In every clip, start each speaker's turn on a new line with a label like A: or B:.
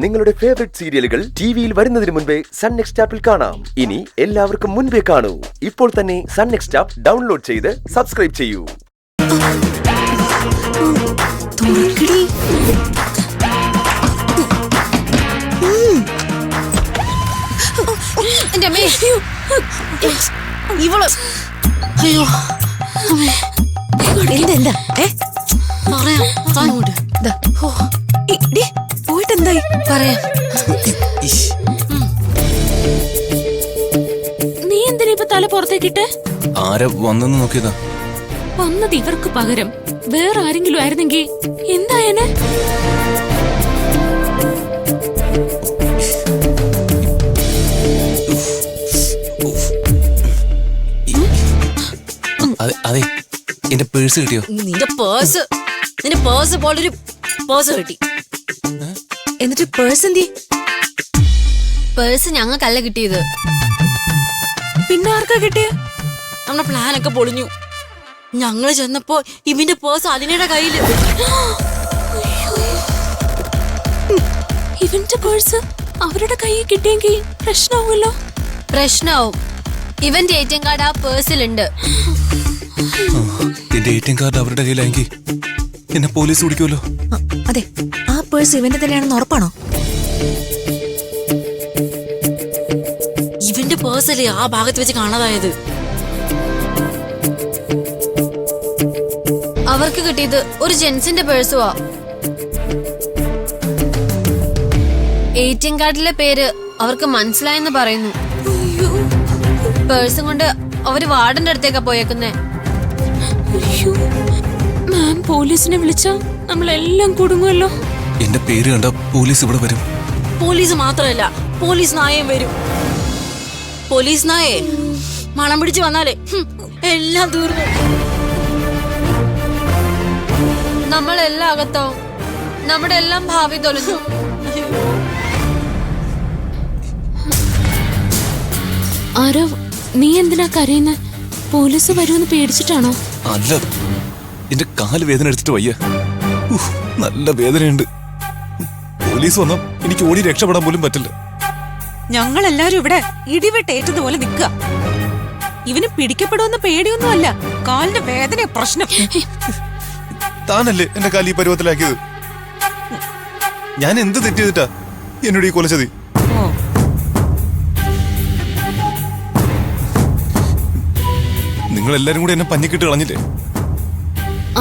A: നിങ്ങളുടെ ഫേവറേറ്റ് സീരിയലുകൾ ടിവിയിൽ വരുന്നതിന് മുൻപേ സൺ നെക്സ്റ്റ് ആപ്പിൽ കാണാം. ഇനി എല്ലാവർക്കും മുൻപേ കാണൂ. ഇപ്പോൾ തന്നെ സൺ നെക്സ്റ്റ് ആപ്പ് ഡൗൺലോഡ് ചെയ്ത് സബ്സ്ക്രൈബ് ചെയ്യൂ.
B: പോയിട്ടെന്തായി പറയാ.
C: നീ എന്തിനാ ഇപ്പൊ തല പുറത്തേക്കിട്ട്?
D: ആരാ വന്നെന്ന് നോക്കിയതാ.
C: വന്നത് ഇവർക്ക് പകരം വേറെ ആരെങ്കിലും ആയിരുന്നെങ്കിൽ എന്തായനെ?
D: അതെ, എന്റെ പേഴ്സ് കിട്ടിയോ?
B: നിന്റെ പേഴ്സ് പോലൊരു പേഴ്സ് കിട്ടി. എന്നിട്ട് പേഴ്സ് എന്തി? പേഴ്സ് ഞങ്ങൾക്കല്ല കിട്ടിയത്.
C: പിന്നെ ആർക്കാ കിട്ടിയ?
B: നമ്മുടെ പ്ലാനൊക്കെ പൊളിഞ്ഞു. ഞങ്ങള് ചെന്നപ്പോ ഇവന്റെ പേഴ്സ് അതിനയുടെ കയ്യില്.
C: ഇവന്റെ പേഴ്സ് അവരുടെ കയ്യിൽ കിട്ടിയെങ്കിൽ പ്രശ്നമാവുമല്ലോ.
B: പ്രശ്നമാവും. ഇവന്റെ ATM കാർഡ് ആ പേഴ്സിലുണ്ട്.
D: എന്റെ ATM കാർഡ് അവരുടെ കയ്യിലായെങ്കിൽ എന്നെ പോലീസ് പിടിക്കുമല്ലോ.
E: അതെ, ആ പേഴ്സ് ഇവന്റെ തന്നെയാണെന്ന് ഉറപ്പാണോ?
B: ഇവന്റെ പേഴ്സല്ലേ ആ ഭാഗത്ത് വെച്ച് കാണാതായത്. അവർക്ക് കിട്ടിയത് ഒരു ജെൻസിന്റെ പേഴ്സുവാ. ATM കാർഡിലെ പേര് അവർക്ക് മനസ്സിലായെന്ന് പറയുന്നു. പേഴ്സും കൊണ്ട് അവര് വാർഡന്റെ അടുത്തേക്കാ പോയേക്കുന്നേ.
C: മാം പോലീസിനെ വിളിച്ചാ നമ്മളെല്ലാം കുടുങ്ങുമല്ലോ.
D: എന്റെ പേര് കണ്ട പോലീസ് ഇവിടെ വരും.
B: പോലീസ് മാത്രല്ല, പോലീസ് നായയും വരും. പോലീസ് നായേ മണം പിടിച്ച് വന്നാലേ എല്ലാം തീർന്നു. നമ്മളെല്ലാം അകത്തോ, നമ്മുടെ എല്ലാം ഭാവി തൊലഞ്ഞു.
C: ആരോ, നീ എന്തിനാ കരയുന്നെ? പോലീസ് വരുമെന്ന് പേടിച്ചിട്ടാണോ?
D: അല്ല, എന്റെ കാല് വേദന എടുത്തിട്ട് വയ്യ. നല്ല വേദനയുണ്ട്. പോലീസ് വന്നാ എനിക്ക് ഓടി രക്ഷപ്പെടാൻ പോലും പറ്റില്ല.
E: ഞങ്ങളെല്ലാരും ഇവിടെ ഇടിവെട്ടേറ്റതുപോലെ നിൽക്കുക. ഇവന് പിടിക്കപ്പെടുമെന്ന് പേടിയൊന്നും അല്ല, കാലിന്റെ വേദന പ്രശ്നം.
D: താനല്ലേ എന്റെ കാല് ഈ പരുവത്തിലാക്കിയത്. ഞാൻ എന്ത് തെറ്റ് ചെയ്തിട്ടാ എന്നോട് ഈ കൊലച്ചതി? നിങ്ങൾ എല്ലാരും കൂടി എന്നെ പഞ്ഞിക്കിട്ട് കളഞ്ഞില്ലേ?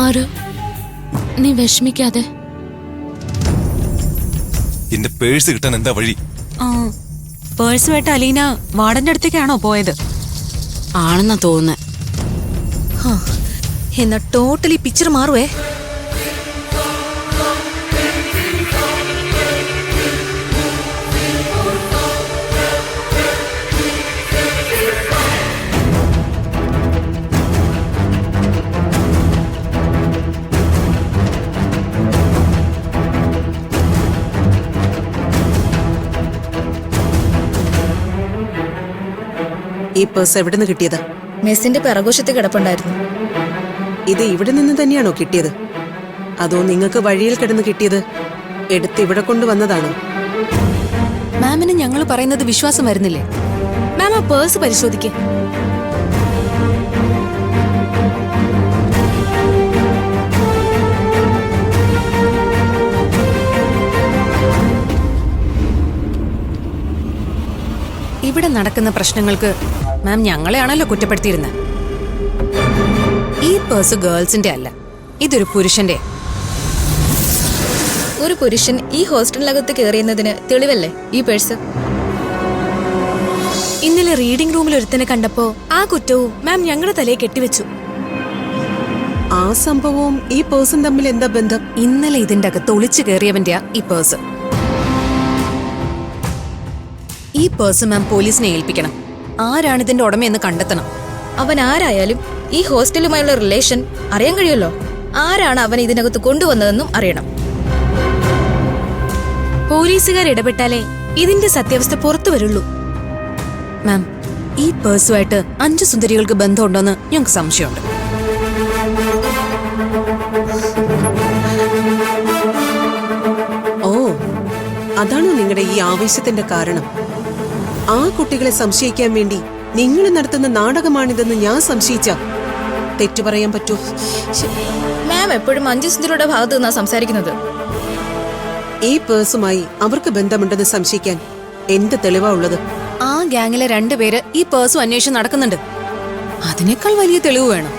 C: ആരോ, നീ വിഷമിക്കാതെ.
D: എന്റെ പേഴ്സ് കിട്ടാൻ എന്താ വഴി?
E: പേഴ്സുമായിട്ട് അലീന വാർഡന്റെ അടുത്തേക്കാണോ പോയത്?
B: ആണെന്നാ തോന്നുന്നേ.
E: എന്നാ ടോട്ടലി പിക്ചർ മാറുവേ.
F: ഈ പേഴ്സ് എവിടെ നിന്ന് കിട്ടിയത്?
E: മെസ്സിന്റെ പിറകോശത്ത് കിടപ്പുണ്ടായിരുന്നു.
F: ഇത് ഇവിടെ നിന്ന് തന്നെയാണോ കിട്ടിയത്? അതോ നിങ്ങൾക്ക് വഴിയിൽ കിടന്ന് കിട്ടിയത് എടുത്ത് ഇവിടെ കൊണ്ടുവന്നതാണോ?
E: മാമിന് ഞങ്ങൾ പറയുന്നത് വിശ്വാസം വരുന്നില്ലേ? മാം ആ പേഴ്സ് പരിശോധിക്കേ. ഇവിടെ നടക്കുന്ന പ്രശ്നങ്ങൾക്ക് മാം ഞങ്ങളെയാണല്ലോ കുറ്റപ്പെടുത്തിയിരുന്നത്. ഈ പേഴ്സ് ഗേൾസിന്റെ അല്ല, ഇതൊരു പുരുഷന്റെ.
G: ഒരു പുരുഷൻ ഈ ഹോസ്റ്റലിനകത്ത് കയറിയുന്നതിന് തെളിവല്ലേ ഈ പേഴ്സ്?
E: ഇന്നലെ റീഡിംഗ് റൂമിൽ ഒരുത്തനെ കണ്ടപ്പോ ആ കുറ്റവും മാം ഞങ്ങളുടെ തലയെ കെട്ടിവെച്ചു.
F: ആ സംഭവവും ഈ പേഴ്സും തമ്മിൽ എന്താ ബന്ധം?
E: ഇന്നലെ ഇതിന്റെ അകത്ത് ഒളിച്ചു കയറിയവന്റെയാ ഈ പേഴ്സ്. ഈ പേഴ്സ് മാം പോലീസിനെ ഏൽപ്പിക്കണം. ആരാണ് ഇതിന്റെ ഉടമയെന്ന് കണ്ടെത്തണം.
G: അവൻ ആരായാലും ഈ ഹോസ്റ്റലുമായുള്ള റിലേഷൻ അറിയാൻ കഴിയുമല്ലോ. ആരാണ് അവൻ ഇതിനകത്ത് കൊണ്ടുവന്നതെന്നും അറിയണം.
E: പോലീസുകാർ ഇടപെട്ടാലേ ഇതിന്റെ സത്യാവസ്ഥ പുറത്തു വരുള്ളൂ. മാം, ഈ പേഴ്സുമായിട്ട് 5 സുന്ദരികൾക്ക് ബന്ധമുണ്ടോന്ന് ഞങ്ങൾക്ക് സംശയമുണ്ട്.
F: അതാണോ നിങ്ങളുടെ ഈ ആവേശത്തിന്റെ കാരണം? ആ കുട്ടികളെ സംശയിക്കാൻ വേണ്ടി നിങ്ങൾ നടത്തുന്ന നാടകമാണിതെന്ന് ഞാൻ സംശയിച്ച തെറ്റു പറയാൻ പറ്റൂ?
G: മാം എപ്പോഴും മഞ്ജു സുന്ദരിയുടെ ഭാഗത്ത് നിന്നാ സംസാരിക്കുന്നത്.
F: ഈ പേഴ്സുമായി അവർക്ക് ബന്ധമുണ്ടെന്ന് സംശയിക്കാൻ എന്ത് തെളിവാ ഉള്ളത്?
E: ആ ഗ്യാങ്ങിലെ 2 പേര് ഈ പേഴ്സും അന്വേഷിച്ച് നടക്കുന്നുണ്ട്. അതിനേക്കാൾ വലിയ തെളിവ് വേണം.